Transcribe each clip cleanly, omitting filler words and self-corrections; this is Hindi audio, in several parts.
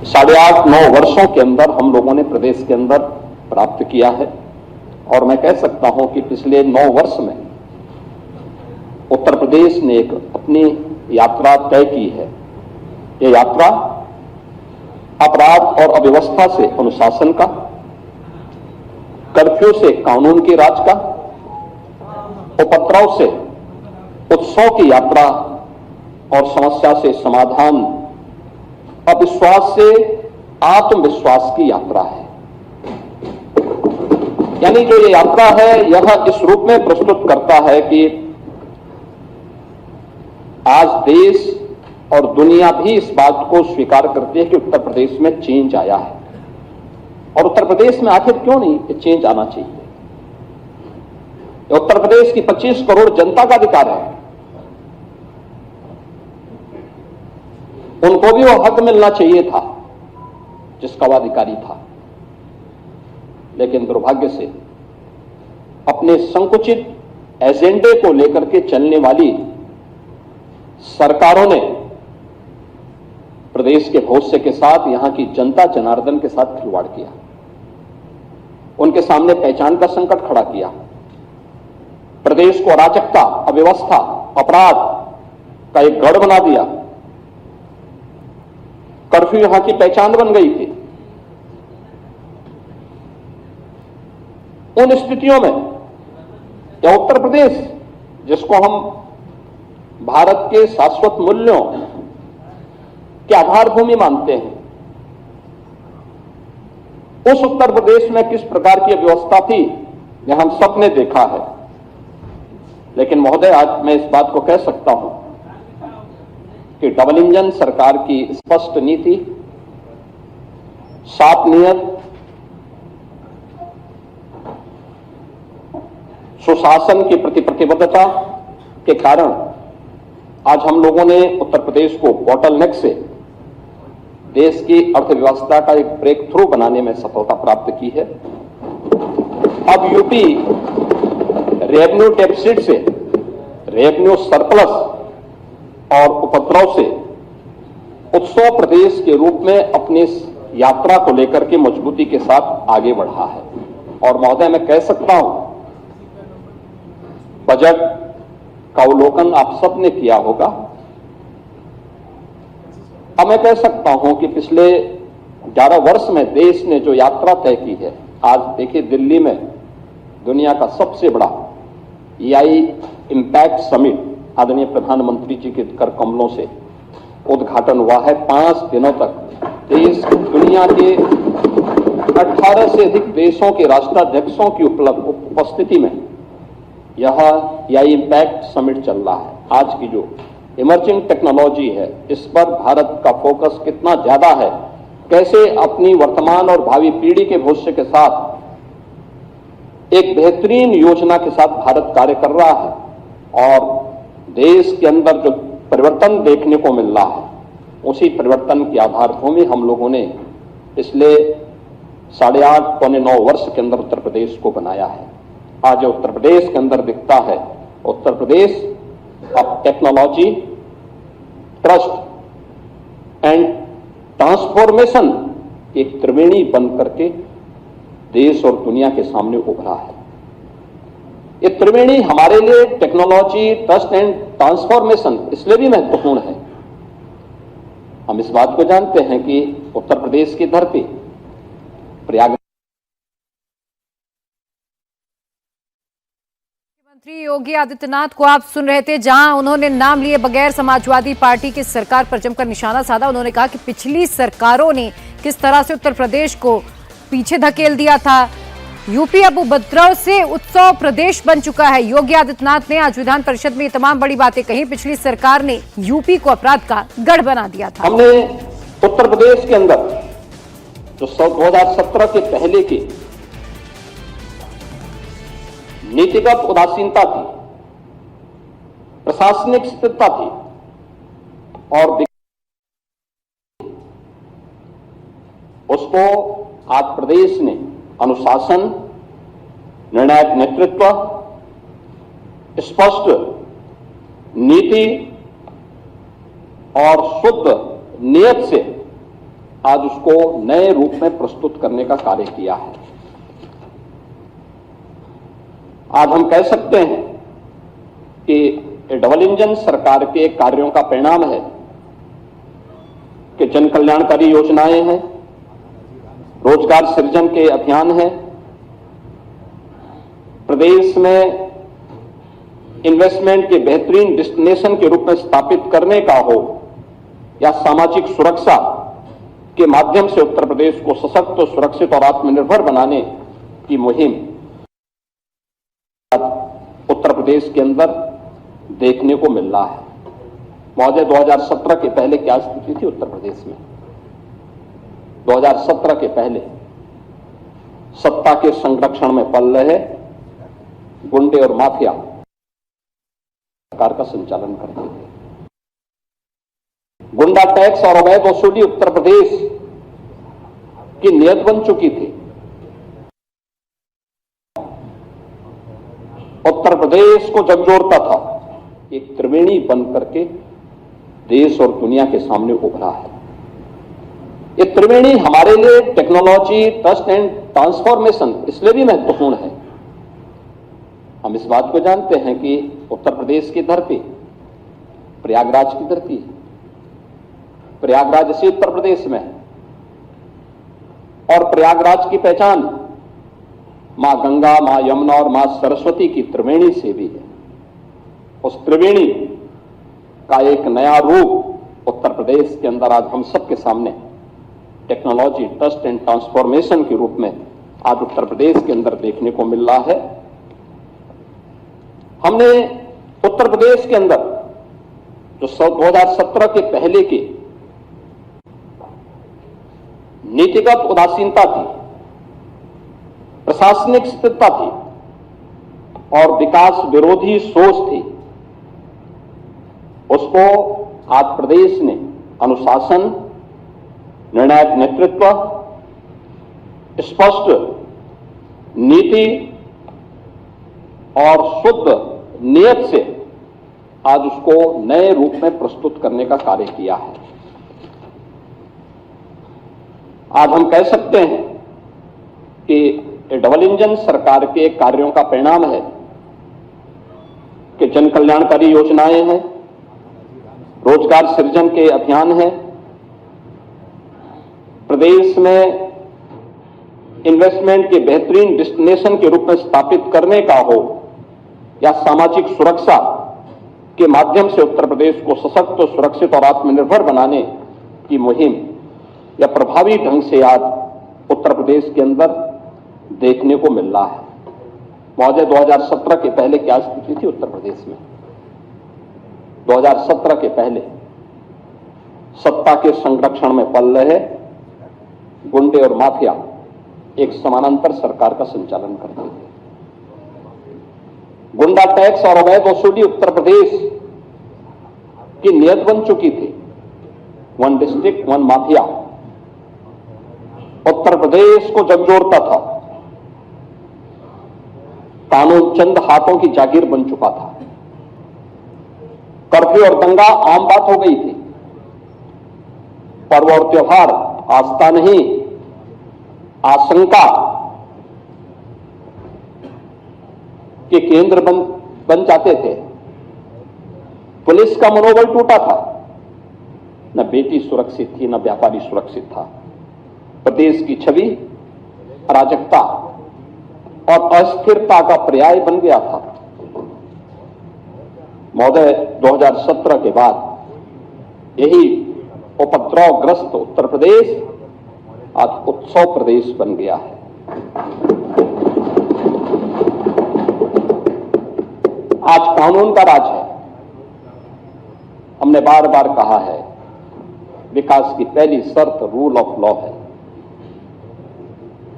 8.5-9 वर्षों के अंदर हम लोगों ने प्रदेश के अंदर प्राप्त किया है। और मैं कह सकता हूं कि पिछले 9 वर्ष में उत्तर प्रदेश ने एक अपनी यात्रा तय की है। ये यात्रा अपराध और अव्यवस्था से अनुशासन का, कर्फ्यू से कानून के राज का, उपद्रव से उत्सव की यात्रा और समस्या से समाधान, अविश्वास से आत्मविश्वास की यात्रा है। यानी जो ये यात्रा है यह इस रूप में प्रस्तुत करता है कि आज देश और दुनिया भी इस बात को स्वीकार करती है कि उत्तर प्रदेश में चेंज आया है। और उत्तर प्रदेश में आखिर क्यों नहीं ये चेंज आना चाहिए? उत्तर प्रदेश की 25 करोड़ जनता का अधिकार है, उनको भी वो हक मिलना चाहिए था जिसका वो अधिकारी था। लेकिन दुर्भाग्य से अपने संकुचित एजेंडे को लेकर के चलने वाली सरकारों ने प्रदेश के भविष्य के साथ, यहां की जनता जनार्दन के साथ खिलवाड़ किया, उनके सामने पहचान का संकट खड़ा किया, प्रदेश को अराजकता, अव्यवस्था, अपराध का एक गढ़ बना दिया। कर्फ्यू यहां की पहचान बन गई थी। उन स्थितियों में या उत्तर प्रदेश जिसको हम भारत के शाश्वत मूल्यों के आधार भूमि मानते हैं, उस उत्तर प्रदेश में किस प्रकार की व्यवस्था थी यह हम सबने देखा है। लेकिन महोदय, आज मैं इस बात को कह सकता हूं कि डबल इंजन सरकार की स्पष्ट नीति, साफ नियत, सुशासन के प्रति प्रतिबद्धता के कारण आज हम लोगों ने उत्तर प्रदेश को बॉटलनेक से देश की अर्थव्यवस्था का एक ब्रेक थ्रू बनाने में सफलता प्राप्त की है। अब यूपी रेवेन्यू डेफिसिट से रेवेन्यू सरप्लस और उपद्रव से उत्सव प्रदेश के रूप में अपनी यात्रा को लेकर के मजबूती के साथ आगे बढ़ा है। और महोदय, मैं कह सकता हूं बजट का अवलोकन आप सबने किया होगा। अब मैं कह सकता हूं कि पिछले 11 वर्ष में देश ने जो यात्रा तय की है, आज देखिए दिल्ली में दुनिया का सबसे बड़ा EI इम्पैक्ट समिट आदरणीय प्रधानमंत्री जी के कर कमलों से उद्घाटन हुआ है। 5 दिनों तक देश दुनिया के 18 से अधिक देशों के राष्ट्राध्यक्षों की उपस्थिति में यह EI इम्पैक्ट समिट चल रहा है। आज की जो इमर्जिंग टेक्नोलॉजी है, इस पर भारत का फोकस कितना ज्यादा है, कैसे अपनी वर्तमान और भावी पीढ़ी के भविष्य के साथ एक बेहतरीन योजना के साथ भारत कार्य कर रहा है। और देश के अंदर जो परिवर्तन देखने को मिल रहा है, उसी परिवर्तन की आधारभूमि हम लोगों ने पिछले 8.5-9 वर्ष के अंदर उत्तर प्रदेश को बनाया है। आज उत्तर प्रदेश के अंदर दिखता है, उत्तर प्रदेश अब टेक्नोलॉजी, ट्रस्ट एंड ट्रांसफॉर्मेशन की एक त्रिवेणी बन करके देश और दुनिया के सामने उभरा है। ये त्रिवेणी हमारे लिए टेक्नोलॉजी, ट्रस्ट एंड ट्रांसफॉर्मेशन इसलिए भी महत्वपूर्ण है। हम इस बात को जानते हैं कि उत्तर प्रदेश की धरती प्रयाग मुख्यमंत्री योगी आदित्यनाथ को आप सुन रहे थे, जहां उन्होंने नाम लिए बगैर समाजवादी पार्टी की सरकार पर जमकर निशाना साधा। उन्होंने कहा कि पिछली सरकारों ने किस तरह से उत्तर प्रदेश को पीछे धकेल दिया था। यूपी अब उपद्रव से उत्सव प्रदेश बन चुका है। योगी आदित्यनाथ ने आज विधान परिषद में ये तमाम बड़ी बातें कही। पिछली सरकार ने यूपी को अपराध का गढ़ बना दिया था। हमने उत्तर प्रदेश के अंदर जो 2017 के पहले की नीतिगत उदासीनता थी, प्रशासनिक स्थिरता थी और उसको आज प्रदेश ने अनुशासन, निर्णायक नेतृत्व, स्पष्ट नीति और शुद्ध नियत से आज उसको नए रूप में प्रस्तुत करने का कार्य किया है। आज हम कह सकते हैं कि डबल इंजन सरकार के कार्यों का परिणाम है कि जन कल्याणकारी योजनाएं हैं, रोजगार सृजन के अभियान हैं, प्रदेश में इन्वेस्टमेंट के बेहतरीन डेस्टिनेशन के रूप में स्थापित करने का हो या सामाजिक सुरक्षा के माध्यम से उत्तर प्रदेश को सशक्त, सुरक्षित और आत्मनिर्भर बनाने की मुहिम उत्तर प्रदेश के अंदर देखने को मिल रहा है। महोदय, 2017 के पहले क्या स्थिति थी उत्तर प्रदेश में? 2017 के पहले सत्ता के संरक्षण में पल रहे गुंडे और माफिया सरकार का संचालन करते थे। गुंडा टैक्स और अवैध वसूली उत्तर प्रदेश की नियत बन चुकी थी। उत्तर प्रदेश को झकझोरता था, एक त्रिवेणी बन करके देश और दुनिया के सामने उभरा है। ये त्रिवेणी हमारे लिए टेक्नोलॉजी, ट्रस्ट एंड ट्रांसफॉर्मेशन इसलिए भी महत्वपूर्ण है। हम इस बात को जानते हैं कि उत्तर प्रदेश की धरती प्रयागराज की धरती है। प्रयागराज इसी उत्तर प्रदेश में है और प्रयागराज की पहचान मां गंगा, मां यमुना और मां सरस्वती की त्रिवेणी से भी है। उस त्रिवेणी का एक नया रूप उत्तर प्रदेश के अंदर आज हम सबके सामने टेक्नोलॉजी, ट्रस्ट एंड ट्रांसफॉर्मेशन के रूप में आज उत्तर प्रदेश के अंदर देखने को मिल रहा है। हमने उत्तर प्रदेश के अंदर जो 2017 के पहले की नीतिगत उदासीनता थी, प्रशासनिक स्थिरता थी और विकास विरोधी सोच थी, उसको आज प्रदेश ने अनुशासन, निर्णायक नेतृत्व, स्पष्ट नीति और शुद्ध नियत से आज उसको नए रूप में प्रस्तुत करने का कार्य किया है। आज हम कह सकते हैं कि डबल इंजन सरकार के कार्यों का परिणाम है कि जन कल्याणकारी योजनाएं हैं, रोजगार सृजन के अभियान हैं, प्रदेश में इन्वेस्टमेंट के बेहतरीन डेस्टिनेशन के रूप में स्थापित करने का हो या सामाजिक सुरक्षा के माध्यम से उत्तर प्रदेश को सशक्त, सुरक्षित और आत्मनिर्भर बनाने की मुहिम या प्रभावी ढंग से आज उत्तर प्रदेश के अंदर देखने को मिल रहा है। महोदय, 2017 के पहले क्या स्थिति थी उत्तर प्रदेश में? 2017 के पहले सत्ता के संरक्षण में पल रहे गुंडे और माफिया एक समानांतर सरकार का संचालन करते थे। गुंडा टैक्स और अवैध वसूली उत्तर प्रदेश की नियत बन चुकी थी। One district one mafia Uttar Pradesh को झकझोरता था। कानून चंद हाथों की जागीर बन चुका था। कर्फ्यू और दंगा आम बात हो गई थी। पर्व और त्योहार आस्था नहीं, आशंका के केंद्र बन जाते थे। पुलिस का मनोबल टूटा था। न बेटी सुरक्षित थी, न व्यापारी सुरक्षित था। प्रदेश की छवि अराजकता और अस्थिरता का पर्याय बन गया था। महोदय, 2017 के बाद यही उपद्रवग्रस्त उत्तर प्रदेश आज उत्सव प्रदेश बन गया है। आज कानून का राज है। हमने बार बार कहा है, विकास की पहली शर्त रूल ऑफ लॉ है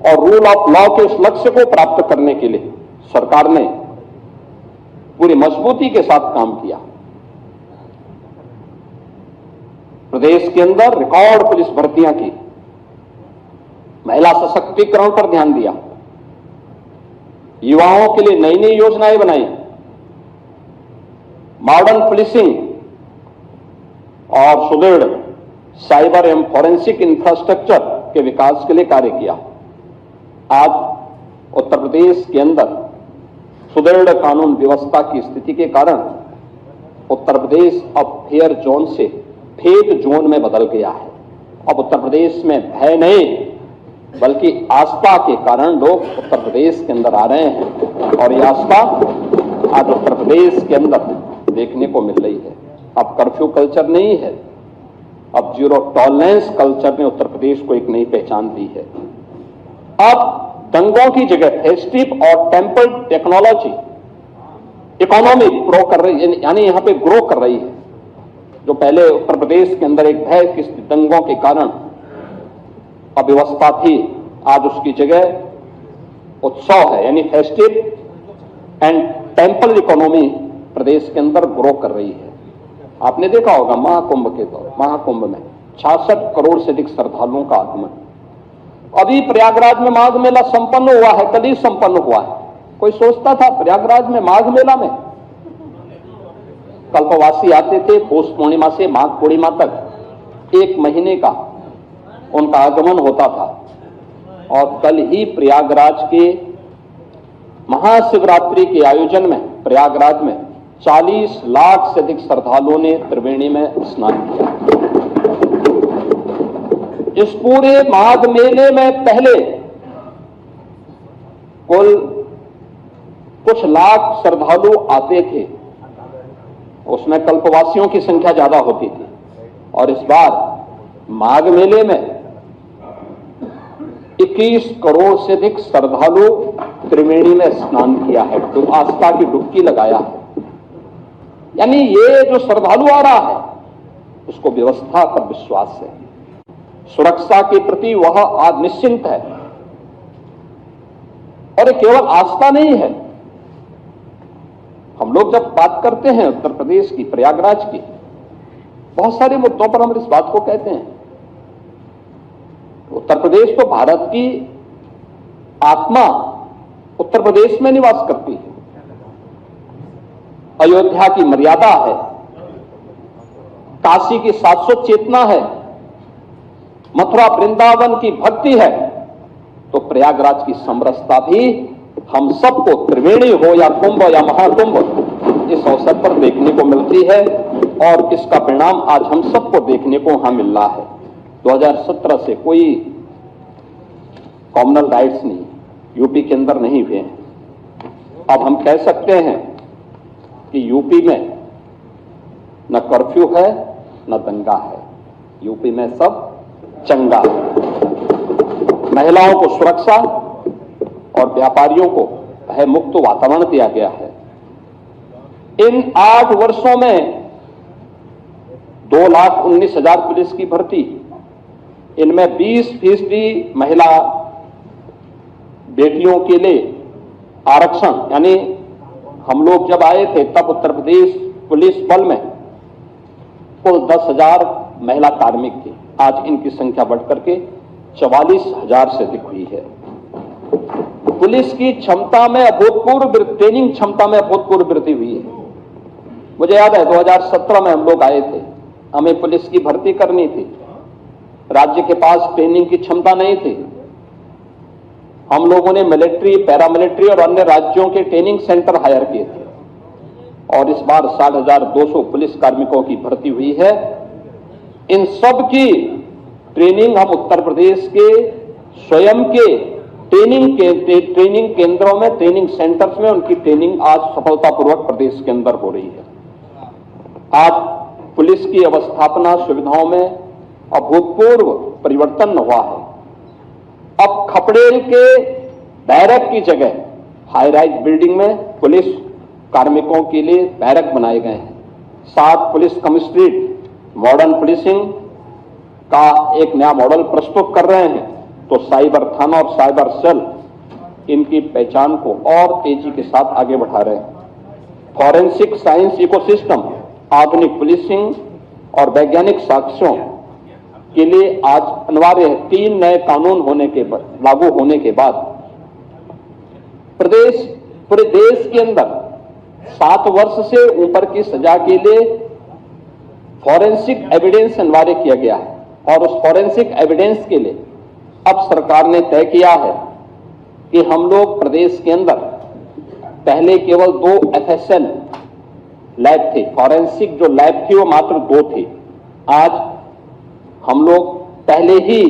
और रूल ऑफ लॉ के उस लक्ष्य को प्राप्त करने के लिए सरकार ने पूरी मजबूती के साथ काम किया। प्रदेश के अंदर रिकॉर्ड पुलिस भर्तियां की, महिला सशक्तिकरण पर ध्यान दिया, युवाओं के लिए नई नई योजनाएं बनाई, मॉडर्न पुलिसिंग और सुदृढ़ साइबर एवं फॉरेंसिक इंफ्रास्ट्रक्चर के विकास के लिए कार्य किया। आज उत्तर प्रदेश के अंदर सुदृढ़ कानून व्यवस्था की स्थिति के कारण उत्तर प्रदेश अब फेयर जोन से फेक जोन में बदल गया है। अब उत्तर प्रदेश में भय नहीं बल्कि आस्था के कारण लोग उत्तर प्रदेश के अंदर आ रहे हैं और यह आस्था आज उत्तर प्रदेश के अंदर देखने को मिल रही है। अब कर्फ्यू कल्चर नहीं है, अब जीरो टॉलरेंस कल्चर ने उत्तर प्रदेश को एक नई पहचान दी है। अब दंगों की जगह फेस्टिव और टेम्पल टेक्नोलॉजी इकोनॉमी ग्रो कर रही है, यानी यहां पे ग्रो कर रही है। जो पहले उत्तर प्रदेश के अंदर एक भय की दंगों के कारण अव्यवस्था थी, आज उसकी जगह उत्सव है, यानी फेस्टिव एंड टेम्पल इकोनॉमी प्रदेश के अंदर ग्रो कर रही है। आपने देखा होगा महाकुंभ में 66 करोड़ से अधिक श्रद्धालुओं का आगमन। अभी प्रयागराज में माघ मेला संपन्न हुआ है, कल ही संपन्न हुआ है। कोई सोचता था प्रयागराज में माघ मेला में? कल्पवासी आते थे, पौष पूर्णिमा से माघ पूर्णिमा तक 1 महीने का उनका आगमन होता था। और कल ही प्रयागराज के महाशिवरात्रि के आयोजन में प्रयागराज में 40 लाख से अधिक श्रद्धालुओं ने त्रिवेणी में स्नान किया। इस पूरे माघ मेले में पहले कुल कुछ लाख श्रद्धालु आते थे, उसमें कल्पवासियों की संख्या ज्यादा होती थी। और इस बार माघ मेले में 21 करोड़ से अधिक श्रद्धालु त्रिवेणी में स्नान किया है, तो आस्था की डुबकी लगाया है। यानी ये जो श्रद्धालु आ रहा है उसको व्यवस्था पर विश्वास है, सुरक्षा के प्रति वह आज निश्चिंत है। और ये केवल आस्था नहीं है। हम लोग जब बात करते हैं उत्तर प्रदेश की, प्रयागराज की, बहुत सारे मुद्दों पर हम इस बात को कहते हैं। उत्तर प्रदेश तो भारत की आत्मा उत्तर प्रदेश में निवास करती है। अयोध्या की मर्यादा है, काशी की शाश्वत चेतना है, मथुरा वृंदावन की भक्ति है, तो प्रयागराज की समरसता भी हम सबको त्रिवेणी हो या कुंभ या महाकुंभ इस अवसर पर देखने को मिलती है। और इसका परिणाम आज हम सबको देखने को वहां मिल रहा है। 2017 से कोई कॉमनल राइट्स नहीं यूपी के अंदर नहीं हुए हैं। अब हम कह सकते हैं कि यूपी में न कर्फ्यू है न दंगा है, यूपी में सब चंगा है। महिलाओं को सुरक्षा और व्यापारियों को भय मुक्त वातावरण दिया गया है। इन 8 वर्षों में 2,19,000 पुलिस की भर्ती, इनमें 20% महिला बेटियों के लिए आरक्षण, यानी हम लोग जब आए थे तब उत्तर प्रदेश पुलिस बल में कुल 10,000 महिला कार्मिक थे। आज इनकी संख्या बढ़कर के 44,000 से अधिक हुई है। पुलिस की क्षमता में अभूतपूर्व ट्रेनिंग क्षमता में अभूतपूर्व वृद्धि हुई है। मुझे याद है 2017 में हम लोग आए थे, हमें पुलिस की भर्ती करनी थी, राज्य के पास ट्रेनिंग की क्षमता नहीं थी। हम लोगों ने मिलिट्री, पैरामिलिट्री और अन्य राज्यों के ट्रेनिंग सेंटर हायर किए थे और इस बार 60,200 पुलिस कार्मिकों की भर्ती हुई है। इन सब की ट्रेनिंग हम उत्तर प्रदेश के स्वयं के ट्रेनिंग केंद्रों में, ट्रेनिंग सेंटर्स में उनकी ट्रेनिंग आज सफलतापूर्वक प्रदेश के अंदर हो रही है। आज पुलिस की अवस्थापना सुविधाओं में अभूतपूर्व परिवर्तन हुआ है। अब खपड़ेल के बैरक की जगह हाई राइज बिल्डिंग में पुलिस कार्मिकों के लिए बैरक बनाए गए हैं। 7 पुलिस कमिश्नरेट मॉडर्न पुलिसिंग का एक नया मॉडल प्रस्तुत कर रहे हैं। तो साइबर थाना और साइबर सेल इनकी पहचान को और तेजी के साथ आगे बढ़ा रहे हैं। फॉरेंसिक साइंस इकोसिस्टम, आधुनिक पुलिसिंग और वैज्ञानिक साक्ष्यों के लिए आज अनिवार्य है। 3 नए कानून लागू होने के बाद पूरे देश के अंदर 7 वर्ष से ऊपर की सजा के लिए फॉरेंसिक एविडेंस अनिवार्य किया गया है। और उस फॉरेंसिक एविडेंस के लिए अब सरकार ने तय किया है कि हम लोग प्रदेश के अंदर पहले केवल 2 FSL लैब थे, फॉरेंसिक जो लैब थी वो मात्र 2 थी। आज हम लोग पहले ही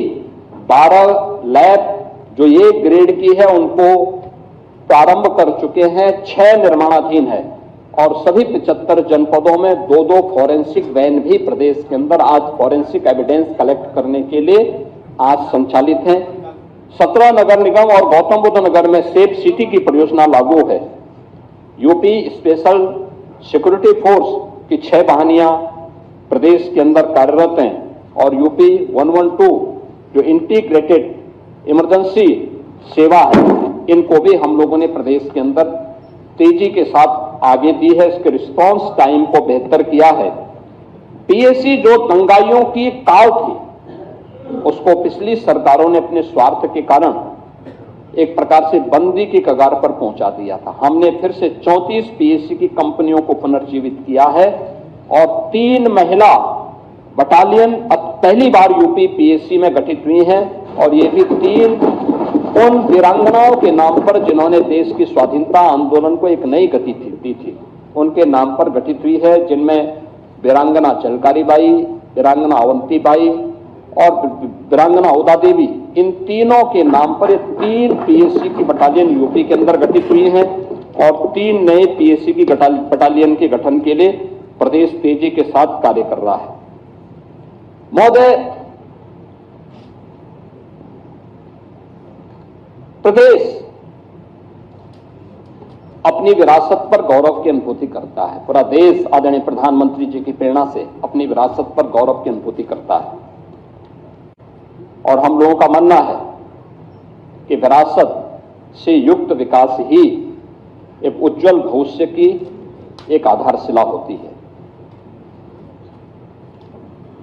12 लैब जो ये ग्रेड की है उनको प्रारंभ कर चुके हैं, 6 निर्माणाधीन है और सभी 75 जनपदों में 2-2 फॉरेंसिक वैन भी प्रदेश के अंदर आज फॉरेंसिक एविडेंस कलेक्ट करने के लिए आज संचालित हैं। 17 नगर निगम और गौतम बुद्ध नगर में सेफ सिटी की परियोजना लागू है। यूपी स्पेशल सिक्योरिटी फोर्स की 6 वाहिनियां प्रदेश के अंदर कार्यरत हैं और यूपी 112 जो इंटीग्रेटेड इमरजेंसी सेवा है, इनको भी हम लोगों ने प्रदेश के अंदर तेजी के साथ आगे दी है, इसके रिस्पांस टाइम को बेहतर किया है। पीएससी जो दंगाइयों की काल थी उसको पिछली सरकारों ने अपने स्वार्थ के कारण एक प्रकार से बंदी की कगार पर पहुंचा दिया था। हमने फिर से 34 पीएससी की कंपनियों को पुनर्जीवित किया है और 3 महिला बटालियन पहली बार यूपी पीएससी में गठित हुई हैं और ये भी 3 उन वीरांगनाओं के नाम पर जिन्होंने देश की स्वाधीनता आंदोलन को एक नई गति दी थी, उनके नाम पर गठित हुई है, जिनमें वीरांगना चलकारी बाई, वीरांगना अवंती बाई और वीरांगना उदा देवी, इन तीनों के नाम पर 3 पीएससी की बटालियन यूपी के अंदर गठित हुई हैं और 3 नए पीएससी की बटालियन के गठन के लिए प्रदेश तेजी के साथ कार्य कर रहा है। महोदय, प्रदेश अपनी विरासत पर गौरव की अनुभूति करता है। पूरा देश आदरणीय प्रधानमंत्री जी की प्रेरणा से अपनी विरासत पर गौरव की अनुभूति करता है और हम लोगों का मानना है कि विरासत से युक्त विकास ही एक उज्जवल भविष्य की एक आधारशिला होती है।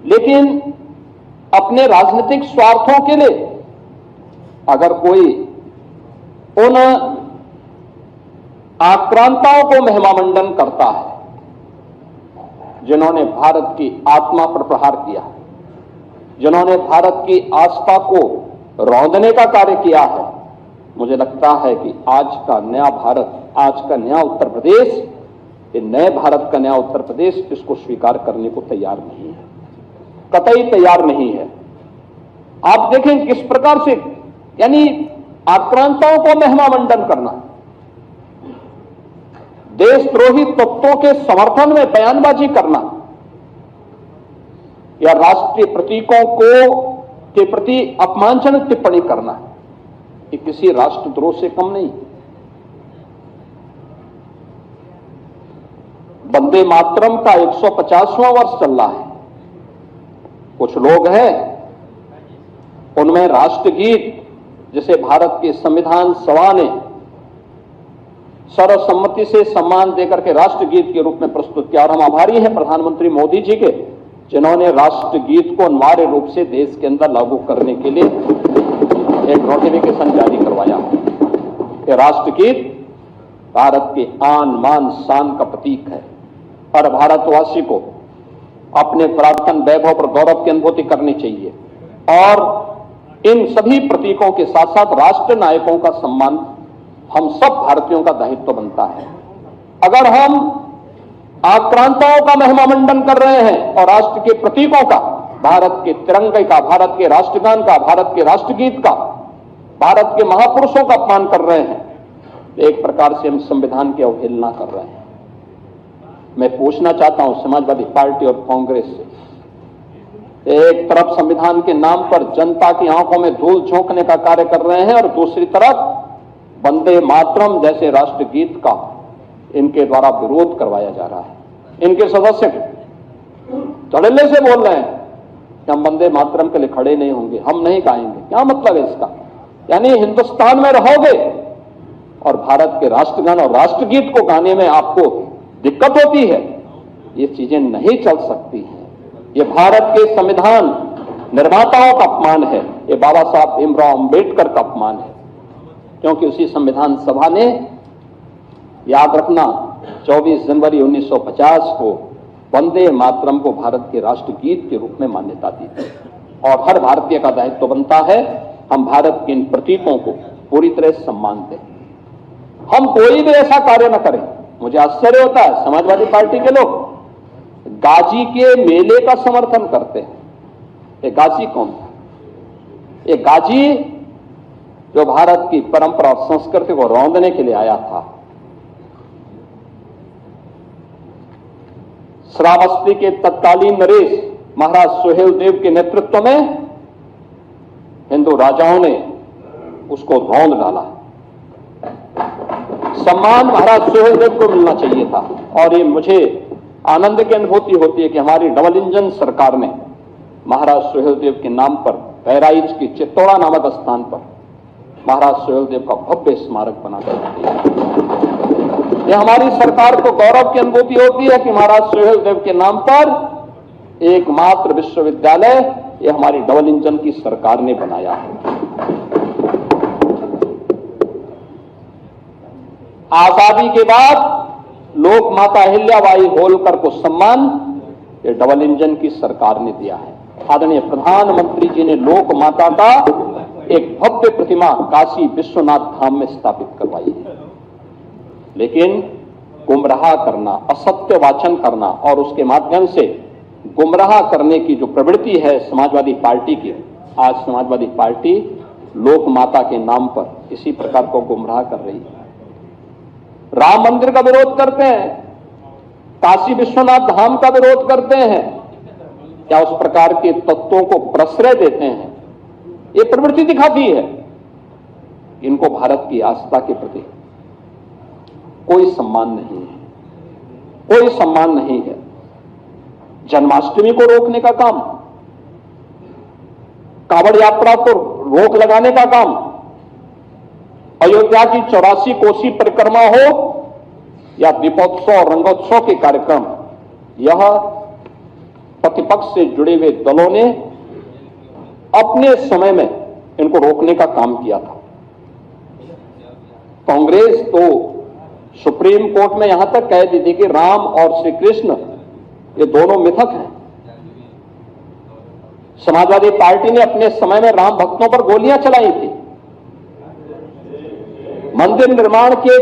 लेकिन अपने राजनीतिक स्वार्थों के लिए अगर कोई उन आक्रांताओं को महिमामंडन करता है जिन्होंने भारत की आत्मा पर प्रहार किया, जिन्होंने भारत की आस्था को रौंदने का कार्य किया है, मुझे लगता है कि आज का नया भारत, आज का नया उत्तर प्रदेश, ये नए भारत का नया उत्तर प्रदेश इसको स्वीकार करने को तैयार नहीं है, कतई तैयार नहीं है। आप देखें किस प्रकार से, यानी आक्रांताओं को महिमामंडन करना, देशद्रोही तत्वों के समर्थन में बयानबाजी करना या राष्ट्रीय प्रतीकों के प्रति अपमानजनक टिप्पणी करना, ये किसी राष्ट्रद्रोह से कम नहीं। वंदे मातरम का 150वां वर्ष चल रहा है। कुछ लोग हैं उनमें राष्ट्रगीत, जिसे भारत के संविधान सभा ने सर्वसम्मति से सम्मान देकर के राष्ट्रगीत के रूप में प्रस्तुत किया और हम आभारी हैं प्रधानमंत्री मोदी जी के, जिन्होंने राष्ट्रगीत को अनिवार्य रूप से देश के अंदर लागू करने के लिए एक नोटिफिकेशन जारी करवाया। ये राष्ट्रगीत भारत के आन मान शान का प्रतीक है और भारतवासी को अपने पुरातन वैभव पर गौरव की अनुभूति करनी चाहिए और इन सभी प्रतीकों के साथ साथ राष्ट्र नायकों का सम्मान हम सब भारतीयों का दायित्व बनता है। अगर हम आक्रांताओं का महिमामंडन कर रहे हैं और राष्ट्र के प्रतीकों का, भारत के तिरंगे का, भारत के राष्ट्रगान का, भारत के राष्ट्रगीत का, भारत के महापुरुषों का अपमान कर रहे हैं, तो एक प्रकार से हम संविधान की अवहेलना कर रहे हैं। मैं पूछना चाहता हूं समाजवादी पार्टी और कांग्रेस से, एक तरफ संविधान के नाम पर जनता की आंखों में धूल झोंकने का कार्य कर रहे हैं और दूसरी तरफ वंदे मातरम जैसे राष्ट्रगीत का इनके द्वारा विरोध करवाया जा रहा है। इनके सदस्य धड़ल्ले से बोल रहे हैं कि हम वंदे मातरम के लिए खड़े नहीं होंगे, हम नहीं गाएंगे। क्या मतलब है इसका? यानी हिंदुस्तान में रहोगे और भारत के राष्ट्रगान और राष्ट्रगीत को गाने में आपको दिक्कत होती है, ये चीजें नहीं चल सकती हैं। ये भारत के संविधान निर्माताओं का अपमान है, ये बाबा साहब भीमराव अंबेडकर का अपमान है, क्योंकि उसी संविधान सभा ने, याद रखना, 24 जनवरी 1950 को वंदे मातरम को भारत के राष्ट्रगीत के रूप में मान्यता दी थी। और हर भारतीय का दायित्व बनता है हम भारत के इन प्रतीकों को पूरी तरह सम्मान दें। हम कोई भी ऐसा कार्य न करें। मुझे आश्चर्य होता है, समाजवादी पार्टी के लोग गाजी के मेले का समर्थन करते हैं। ये गाजी कौन था? ये गाजी जो भारत की परंपरा और संस्कृति को रौंदने के लिए आया था। श्रावस्ती के तत्कालीन नरेश महाराज सुहेलदेव के नेतृत्व में हिंदू राजाओं ने उसको रौंद डाला। सम्मान महाराज सुहेलदेव को मिलना चाहिए था। और ये मुझे आनंद की अनुभूति होती है कि हमारी डबल इंजन सरकार ने महाराज सुहेलदेव के नाम पर बहराइच की चित्तौड़ा नामक स्थान पर महाराज सुहेलदेव का भव्य स्मारक बनाकर यह हमारी सरकार को गौरव की अनुभूति होती है कि महाराज सुहेलदेव के नाम पर एकमात्र विश्वविद्यालय यह हमारी डबल इंजन की सरकार ने बनाया है। आजादी के बाद लोक माता अहिल्याबाई होलकर को सम्मान ये डबल इंजन की सरकार ने दिया है। आदरणीय प्रधानमंत्री जी ने लोक माता का एक भव्य प्रतिमा काशी विश्वनाथ धाम में स्थापित करवाई है। लेकिन गुमराह करना, असत्य वाचन करना और उसके माध्यम से गुमराह करने की जो प्रवृत्ति है समाजवादी पार्टी की, आज समाजवादी पार्टी लोक माता के नाम पर इसी प्रकार को गुमराह कर रही है। राम मंदिर का विरोध करते हैं, काशी विश्वनाथ धाम का विरोध करते हैं, क्या उस प्रकार के तत्वों को प्रश्रय देते हैं। ये प्रवृत्ति दिखाती है इनको भारत की आस्था के प्रति कोई सम्मान नहीं है, कोई सम्मान नहीं है। जन्माष्टमी को रोकने का काम, कांवड़ यात्रा को रोक लगाने का काम, अयोध्या की 84 कोसी परिक्रमा हो या दीपोत्सव और रंगोत्सव के कार्यक्रम, यह प्रतिपक्ष से जुड़े हुए दलों ने अपने समय में इनको रोकने का काम किया था। कांग्रेस तो सुप्रीम कोर्ट में यहां तक कह दी थी कि राम और श्री कृष्ण ये दोनों मिथक हैं। समाजवादी पार्टी ने अपने समय में राम भक्तों पर गोलियां चलाई थी, मंदिर निर्माण के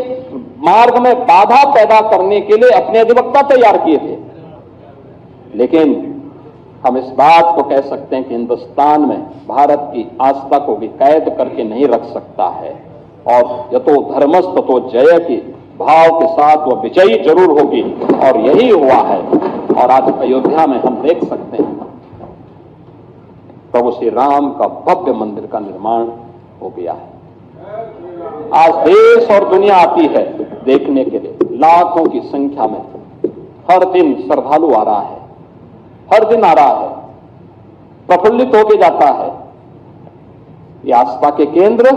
मार्ग में बाधा पैदा करने के लिए अपने अधिवक्ता तैयार किए थे। लेकिन हम इस बात को कह सकते हैं कि हिंदुस्तान में भारत की आस्था को भी कैद करके नहीं रख सकता है और यतो धर्मस् ततो जय के भाव के साथ वह विजयी जरूर होगी और यही हुआ है। और आज अयोध्या में हम देख सकते हैं प्रभु श्री राम का भव्य मंदिर का निर्माण हो गया है। आज देश और दुनिया आती है देखने के लिए, लाखों की संख्या में हर दिन श्रद्धालु आ रहा है, हर दिन आ रहा है, प्रफुल्लित होके जाता है। ये आस्था के केंद्र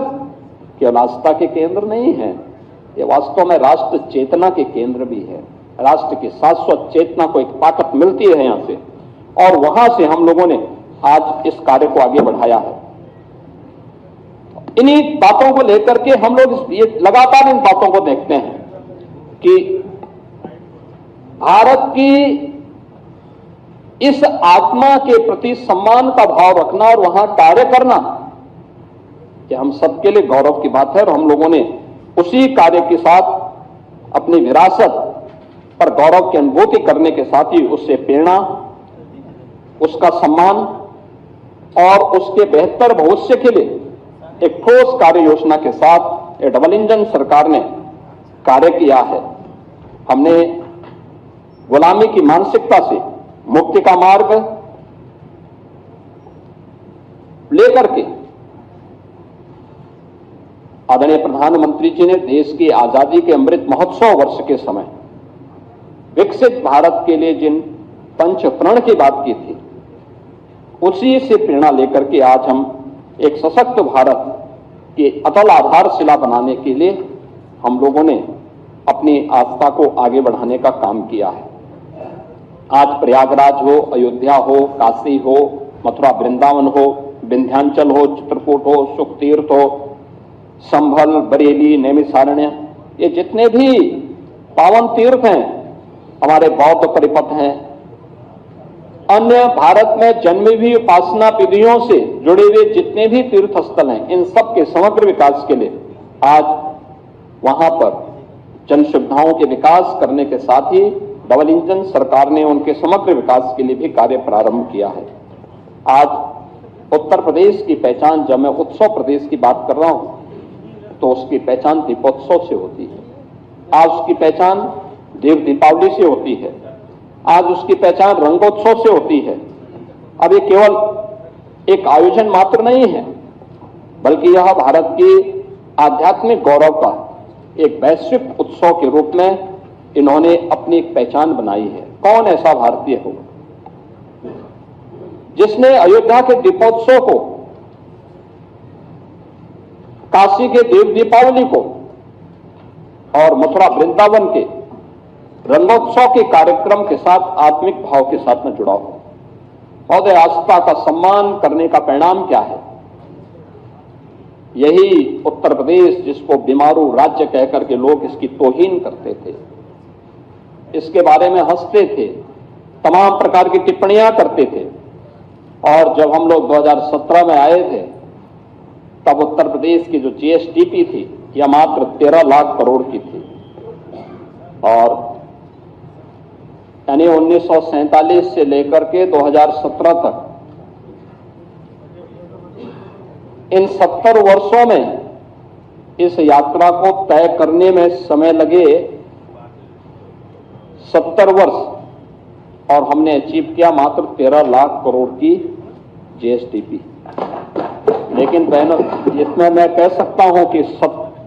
केवल आस्था के केंद्र नहीं है, ये वास्तव में राष्ट्र चेतना के केंद्र भी है। राष्ट्र की शाश्वत चेतना को एक ताकत मिलती है यहां से, और वहां से हम लोगों ने आज इस कार्य को आगे बढ़ाया है। इन्हीं बातों को लेकर के हम लोग ये लगातार इन बातों को देखते हैं कि भारत की इस आत्मा के प्रति सम्मान का भाव रखना और वहां कार्य करना, कि हम सबके लिए गौरव की बात है। और हम लोगों ने उसी कार्य के साथ अपनी विरासत पर गौरव की अनुभूति करने के साथ ही उससे प्रेरणा, उसका सम्मान और उसके बेहतर भविष्य के लिए एक ठोस कार्य योजना के साथ ये डबल इंजन सरकार ने कार्य किया है। हमने गुलामी की मानसिकता से मुक्ति का मार्ग लेकर के आदरणीय प्रधानमंत्री जी ने देश की आजादी के अमृत महोत्सव वर्ष के समय विकसित भारत के लिए जिन पंच प्रण की बात की थी, उसी से प्रेरणा लेकर के आज हम एक सशक्त भारत की अटल आधारशिला बनाने के लिए हम लोगों ने अपनी आस्था को आगे बढ़ाने का काम किया है। आज प्रयागराज हो, अयोध्या हो, काशी हो, मथुरा वृंदावन हो, विंध्याचल हो, चित्रकूट हो, सुखतीर्थ हो, संभल, बरेली, नैमिषारण्य, ये जितने भी पावन तीर्थ हैं, हमारे बौद्ध परिपथ हैं, अन्य भारत में जन्मी हुई उपासना विधियों से जुड़े हुए जितने भी तीर्थ स्थल हैं, इन सब के समग्र विकास के लिए आज वहां पर जन सुविधाओं के विकास करने के साथ ही डबल इंजन सरकार ने उनके समग्र विकास के लिए भी कार्य प्रारंभ किया है। आज उत्तर प्रदेश की पहचान, जब मैं उत्सव प्रदेश की बात कर रहा हूं तो उसकी पहचान दीपोत्सव से होती है। आज उसकी पहचान देव दीपावली से होती है। आज उसकी पहचान रंगोत्सव से होती है। अब ये केवल एक आयोजन मात्र नहीं है, बल्कि यह भारत की आध्यात्मिक गौरव का एक वैश्विक उत्सव के रूप में इन्होंने अपनी एक पहचान बनाई है। कौन ऐसा भारतीय होगा जिसने अयोध्या के दीपोत्सव को, काशी के देव दीपावली को और मथुरा वृंदावन के रंगोत्सव के कार्यक्रम के साथ आत्मिक भाव के साथ में जुड़ा हो। महोदय, आस्था का सम्मान करने का परिणाम क्या है? यही उत्तर प्रदेश, जिसको बीमारू राज्य कहकर के लोग इसकी तौहीन करते थे, इसके बारे में हंसते थे, तमाम प्रकार की टिप्पणियां करते थे, और जब हम लोग 2017 में आए थे तब उत्तर प्रदेश की जो जीएसडीपी थी यह मात्र 13 लाख करोड़ की थी, और यानी 1947 से लेकर के 2017 तक इन 70 वर्षों में इस यात्रा को तय करने में समय लगे 70 वर्ष, और हमने अचीव किया मात्र 13 लाख करोड़ की जीएसडीपी। लेकिन बहनों, इसमें मैं कह सकता हूं कि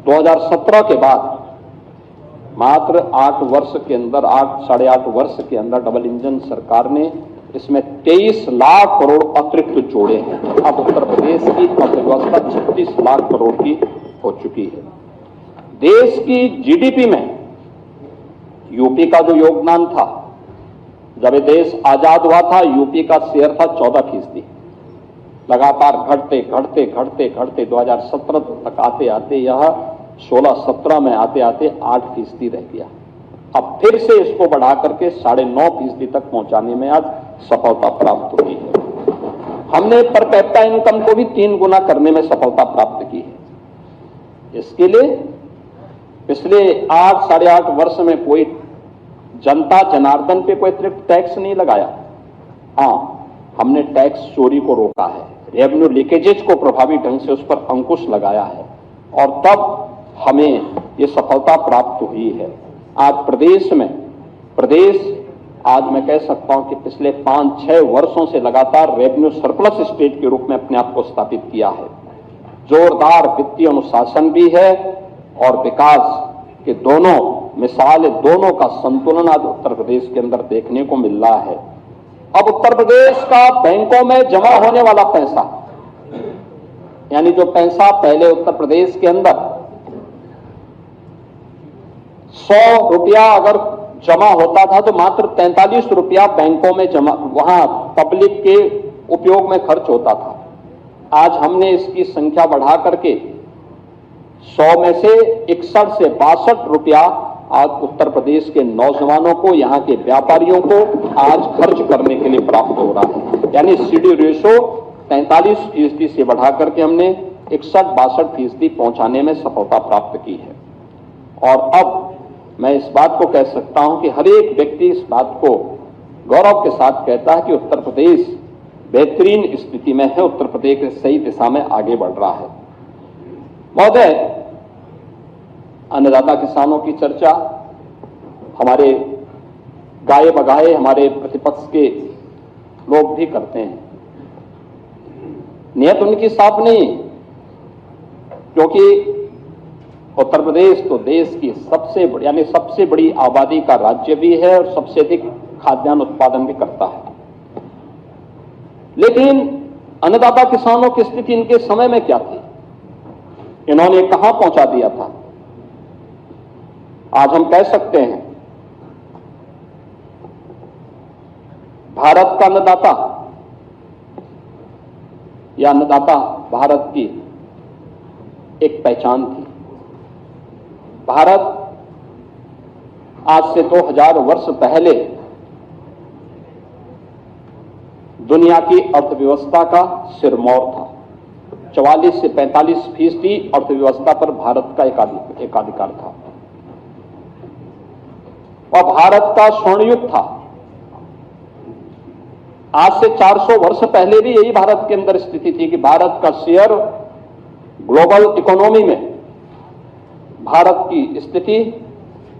2017 के बाद मात्र 8 वर्ष के अंदर, 8-8.5 वर्ष के अंदर डबल इंजन सरकार ने इसमें 23 लाख करोड़ अतिरिक्त जोड़े हैं। अब उत्तर प्रदेश की अर्थव्यवस्था 36 लाख करोड़ की हो चुकी है। देश की जीडीपी में यूपी का जो योगदान था, जब ये देश आजाद हुआ था, यूपी का शेयर था 14%। लगातार घटते घटते घटते घटते 2017 तक आते आते यह 16-17 में आते आते 8% रह गया। अब फिर से इसको बढ़ा करके 9.5% तक पहुंचाने में आज सफलता प्राप्त हुई है। हमने पर कैपिटा इनकम को भी 3 गुना करने में सफलता प्राप्त की है। इसके लिए पिछले 8-8.5 वर्ष में कोई जनता जनार्दन पे कोई अतिरिक्त टैक्स नहीं लगाया। हाँ, हमने टैक्स चोरी को रोका है, रेवेन्यू लीकेजेज को प्रभावी ढंग से उस पर अंकुश लगाया है, और तब हमें ये सफलता प्राप्त हुई है। आज प्रदेश आज मैं कह सकता हूं कि पिछले 5-6 वर्षों से लगातार रेवेन्यू सरप्लस स्टेट के रूप में अपने आप को स्थापित किया है। जोरदार वित्तीय अनुशासन भी है और विकास के दोनों मिसाल, दोनों का संतुलन आज उत्तर प्रदेश के अंदर देखने को मिल रहा है। अब उत्तर प्रदेश का बैंकों में जमा होने वाला पैसा, यानी जो पैसा पहले उत्तर प्रदेश के अंदर 100 रुपया अगर जमा होता था तो मात्र 43 रुपया बैंकों में जमा, वहां पब्लिक के उपयोग में खर्च होता था। आज हमने इसकी संख्या बढ़ा करके 100 में से 61 से 62 रुपया आज उत्तर प्रदेश के नौजवानों को, यहाँ के व्यापारियों को आज खर्च करने के लिए प्राप्त हो रहा है। यानी सीडी रेशो 43% से बढ़ा करके हमने 61-62% पहुंचाने में सफलता प्राप्त की है। और अब मैं इस बात को कह सकता हूं कि हर एक व्यक्ति इस बात को गौरव के साथ कहता है कि उत्तर प्रदेश बेहतरीन स्थिति में है, उत्तर प्रदेश सही दिशा में आगे बढ़ रहा है। महोदय, अन्नदाता किसानों की चर्चा हमारे गाए बगाए हमारे प्रतिपक्ष के लोग भी करते हैं। नियत उनकी साफ नहीं, क्योंकि उत्तर प्रदेश तो देश की सबसे बड़ी आबादी का राज्य भी है और सबसे अधिक खाद्यान्न उत्पादन भी करता है। लेकिन अन्नदाता किसानों की स्थिति इनके समय में क्या थी, इन्होंने कहां पहुंचा दिया था? आज हम कह सकते हैं भारत का अन्नदाता या अन्नदाता भारत की एक पहचान थी। भारत आज से 2000 वर्ष पहले दुनिया की अर्थव्यवस्था का सिरमौर था। 44 से 45% अर्थव्यवस्था पर भारत का एकाधिकार था और भारत का स्वर्ण युग था। आज से 400 वर्ष पहले भी यही भारत के अंदर स्थिति थी कि भारत का शेयर ग्लोबल इकोनॉमी में भारत की स्थिति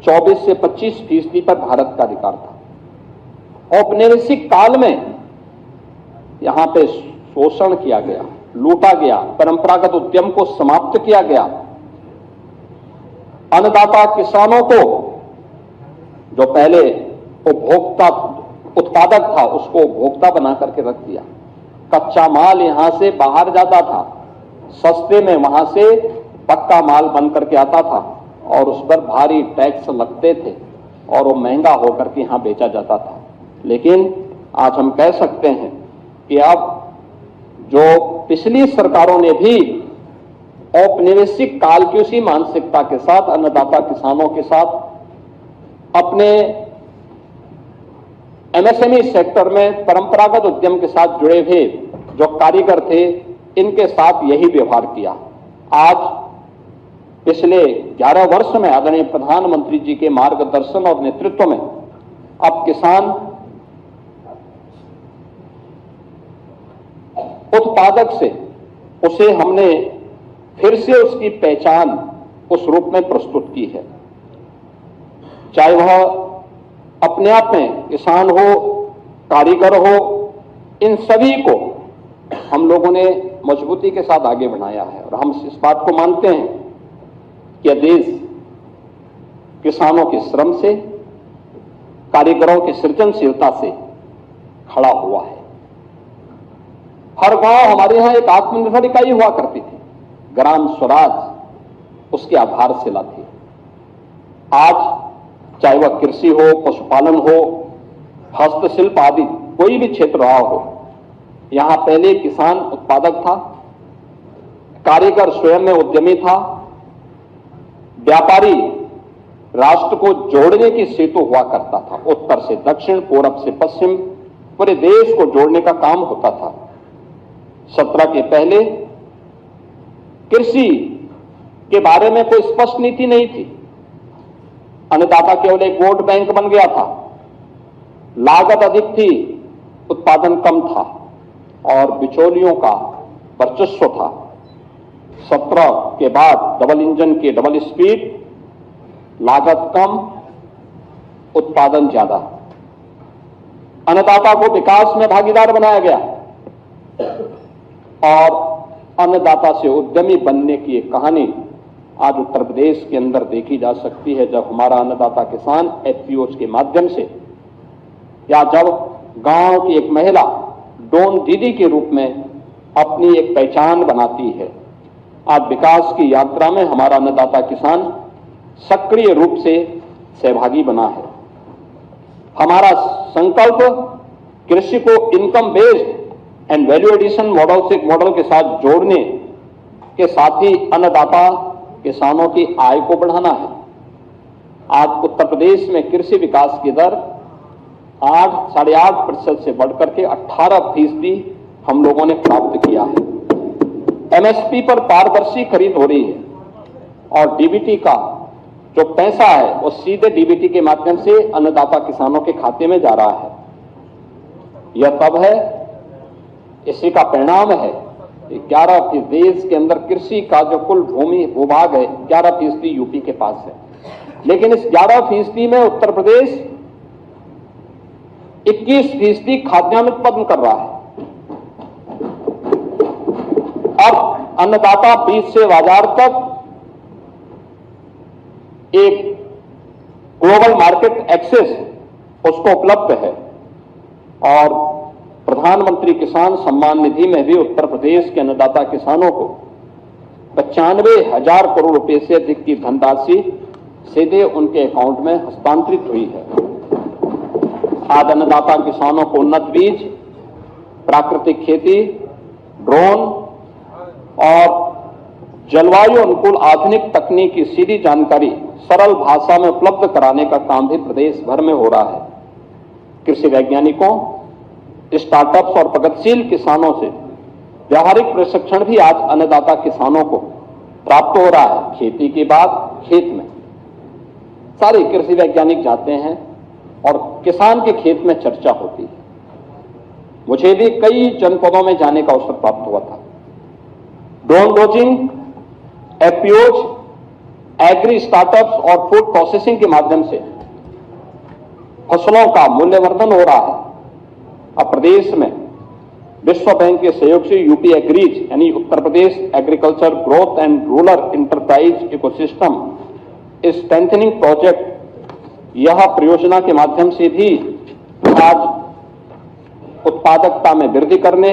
24 से 25% पर भारत का अधिकार था। औपनिवेशिक काल में यहां पे शोषण किया गया, लूटा गया, परंपरागत उद्यम को समाप्त किया गया, अन्नदाता किसानों को जो पहले उपभोक्ता उत्पादक था उसको उपभोक्ता बना करके रख दिया। कच्चा माल यहां से बाहर जाता था, सस्ते में वहां से पक्का माल बन करके आता था और उस पर भारी टैक्स लगते थे और वो महंगा होकर के यहां बेचा जाता था। लेकिन आज हम कह सकते हैं कि अब जो पिछली सरकारों ने भी औपनिवेशिक काल की उसी मानसिकता के साथ अन्नदाता किसानों के साथ अपने एमएसएमई सेक्टर में परंपरागत उद्यम के साथ जुड़े हुए जो कारीगर थे इनके साथ यही व्यवहार किया। आज पिछले 11 वर्ष में आदरणीय प्रधानमंत्री जी के मार्गदर्शन और नेतृत्व में अब किसान उत्पादक से उसे हमने फिर से उसकी पहचान उस रूप में प्रस्तुत की है। चाहे वह अपने आप में किसान हो, कारीगर हो, इन सभी को हम लोगों ने मजबूती के साथ आगे बढ़ाया है और हम इस बात को मानते हैं कि देश किसानों के श्रम से, कारीगरों की सृजनशीलता से खड़ा हुआ है। हर गांव हमारे यहां एक आत्मनिर्भर इकाई हुआ करती थी, ग्राम स्वराज उसकी आधारशिला थी। आज चाहे वह कृषि हो, पशुपालन हो, हस्तशिल्प आदि कोई भी क्षेत्र रहा हो, यहां पहले किसान उत्पादक था, कारीगर स्वयं में उद्यमी था, व्यापारी राष्ट्र को जोड़ने की सेतु हुआ करता था। उत्तर से दक्षिण, पूरब से पश्चिम पूरे देश को जोड़ने का काम होता था। 17 के पहले कृषि के बारे में कोई स्पष्ट नीति नहीं थी। अन्नदाता केवल एक वोट बैंक बन गया था, लागत अधिक थी, उत्पादन कम था और बिचौलियों का वर्चस्व था। 17 के बाद डबल इंजन की डबल स्पीड, लागत कम, उत्पादन ज्यादा। अन्नदाता को विकास में भागीदार बनाया गया और अन्नदाता से उद्यमी बनने की एक कहानी आज उत्तर प्रदेश के अंदर देखी जा सकती है। जब हमारा अन्नदाता किसान एफपीओज के माध्यम से या जब गांव की एक महिला डोन दीदी के रूप में अपनी एक पहचान बनाती है, आज विकास की यात्रा में हमारा अन्नदाता किसान सक्रिय रूप से सहभागी बना है। हमारा संकल्प कृषि को income based and value edition model के साथ जोड़ने के साथ ही अन्नदाता किसानों की आय को बढ़ाना है। आज उत्तर प्रदेश में कृषि विकास की दर 8-8.5% से बढ़कर के 18% हम लोगों ने प्राप्त किया है। एमएसपी पर पारदर्शी खरीद हो रही है और डीबीटी का जो पैसा है वो सीधे डीबीटी के माध्यम से अन्नदाता किसानों के खाते में जा रहा है। यह तब है, इसी का परिणाम है 11% देश के अंदर कृषि का जो कुल भूमि भूभाग है 11% यूपी के पास है, लेकिन इस 11% में उत्तर प्रदेश 21% खाद्यान्न उत्पादन कर रहा है। अब अन्नदाता बीज से बाजार तक एक ग्लोबल मार्केट एक्सेस उसको उपलब्ध है और प्रधानमंत्री किसान सम्मान निधि में भी उत्तर प्रदेश के अन्नदाता किसानों को 95,000 करोड़ रुपए से अधिक की धनराशि सीधे उनके अकाउंट में हस्तांतरित हुई है। आज अन्नदाता किसानों को उन्नत बीज, प्राकृतिक खेती, ड्रोन और जलवायु अनुकूल आधुनिक तकनीक की सीधी जानकारी सरल भाषा में उपलब्ध कराने का काम भी प्रदेश भर में हो रहा है। कृषि वैज्ञानिकों, स्टार्टअप्स और प्रगतिशील किसानों से व्यावहारिक प्रशिक्षण भी आज अन्नदाता किसानों को प्राप्त हो रहा है। खेती के बाद खेत में सारे कृषि वैज्ञानिक जाते हैं और किसान के खेत में चर्चा होती है। मुझे भी कई जनपदों में जाने का अवसर प्राप्त हुआ था। Drone dosing, FPOs, agri startups और फूड प्रोसेसिंग के माध्यम से फसलों का मूल्यवर्धन हो रहा है। अब प्रदेश में विश्व बैंक के सहयोग से यूपी एग्रीज यानी Uttar Pradesh agriculture growth and rural enterprise ecosystem strengthening project, यह परियोजना के माध्यम से भी आज उत्पादकता में वृद्धि करने,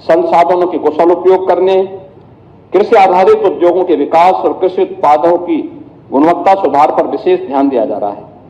संसाधनों के कुशल उपयोग करने, कृषि आधारित उद्योगों के विकास और कृषि उत्पादों की गुणवत्ता सुधार पर विशेष ध्यान दिया जा रहा है।